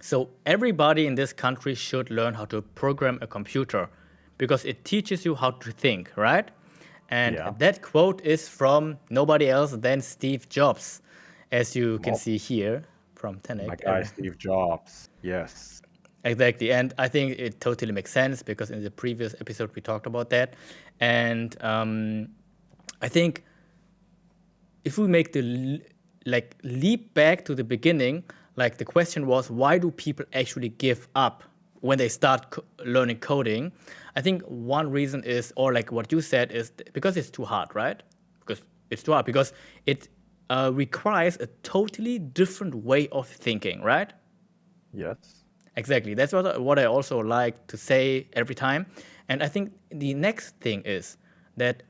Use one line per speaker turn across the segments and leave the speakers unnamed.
So everybody in this country should learn how to program a computer because it teaches you how to think, right? And
Yeah.
that quote is from nobody else than Steve Jobs, as you can
Well,
see here from
my
10x.
guy Steve Jobs. Yes.
Exactly. And I think it totally makes sense because in the previous episode we talked about that. And I think if we make the leap back to the beginning, like the question was, why do people actually give up when they start learning coding? I think one reason is, or like what you said, is because it's too hard, right? Because it's too hard because it requires a totally different way of thinking, right?
Yes.
Exactly. That's what I also like to say every time. And I think the next thing is that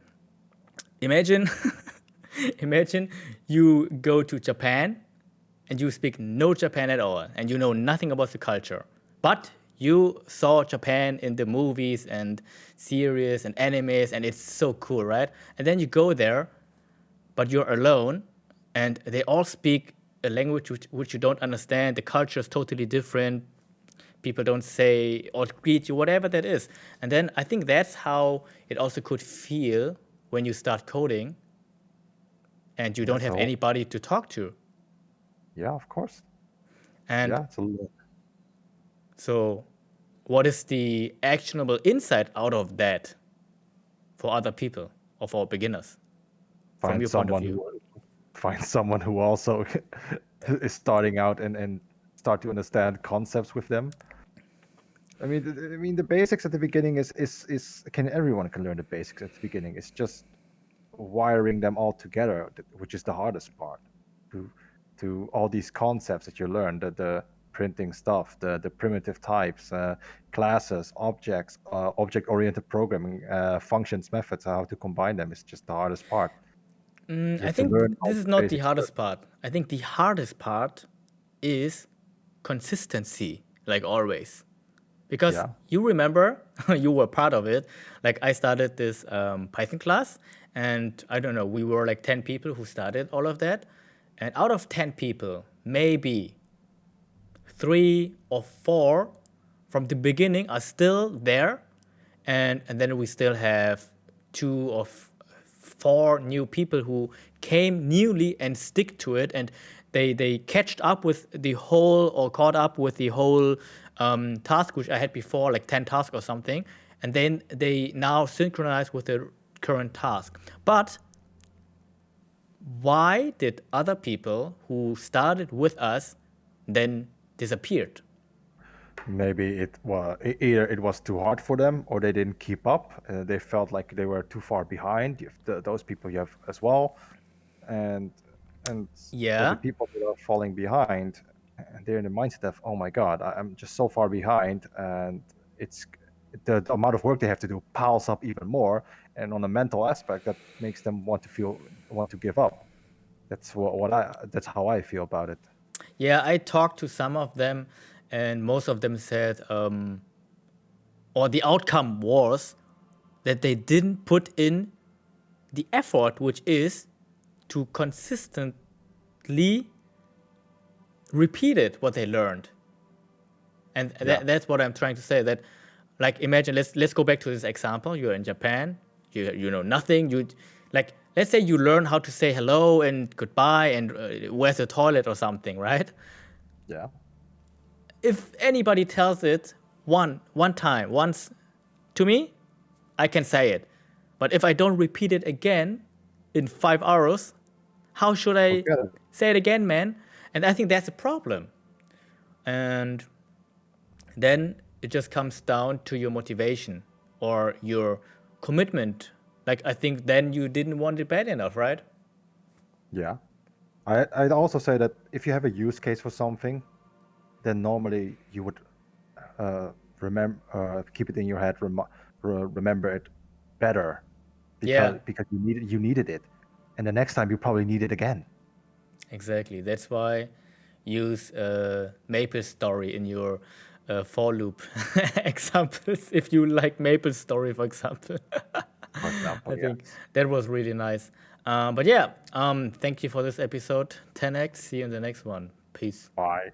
imagine imagine you go to Japan and you speak no Japan at all and you know nothing about the culture. But you saw Japan in the movies and series and animes and it's so cool, right? And then you go there, but you're alone and they all speak a language which you don't understand. The culture is totally different. People don't say or greet you, whatever that is. And then I think that's how it also could feel when you start coding and you
Yeah.
don't have
So
anybody to talk to.
yeah, of course.
And
Yeah. It's a little,
so, what is the actionable insight out of that for other people or for beginners from
find
your point of
someone
view?
who find someone who also is starting out and start to understand concepts with them. I mean, the basics at the beginning is can everyone can learn the basics at the beginning. It's just wiring them all together, which is the hardest part. To to all these concepts that you learn, the printing stuff, the primitive types, classes, objects, object-oriented programming, functions, methods, how to combine them is just the hardest part. You
I
have to
think
learn all
this
the
is not the
basics
hardest
first.
part. I think the hardest part is consistency, like always. Because
Yeah,
you remember, you were part of it. Like I started this Python class, and I don't know, we were like 10 people who started all of that. And out of 10 people, maybe 3 or 4 from the beginning are still there, and then we still have 2 or 4 new people who came newly and stick to it, and they catched up with the whole or caught up with the whole task which I had before, like 10 tasks or something, and then they now synchronize with the current task. But why did other people who started with us then disappeared?
maybe either it was too hard for them or they didn't keep up. They felt like they were too far behind. You have those people you have as well, and and for the
Yeah,
people that are falling behind, and they're in the mindset of, oh my god, I'm just so far behind, and it's the amount of work they have to do piles up even more, and on a mental aspect that makes them want to give up. That's how I feel about it.
yeah. I talked to some of them, and most of them said, or the outcome was that they didn't put in the effort, which is to consistently repeat it what they learned. And
Yeah.
that's what I'm trying to say. That, like, imagine let's go back to this example. You're in Japan. You know nothing. You like let's say you learn how to say hello and goodbye and where's the toilet or something, right?
Yeah.
If anybody tells it one time once to me, I can say it. But if I don't repeat it again in 5 hours, how should I
Forget it.
say it again, man? And I think that's a problem. And then it just comes down to your motivation or your commitment. Like I think then you didn't want it bad enough, right?
Yeah. I'd also say that if you have a use case for something, then normally you would remember keep it in your head, remember it better
Yeah,
because you needed it, and the next time you probably need it again.
exactly. That's why use Maple Story in your for loop examples. If you like Maple Story, for example,
For example,
I think
yes.
that was really nice. But yeah, thank you for this episode, 10x. See you in the next one. Peace.
Bye.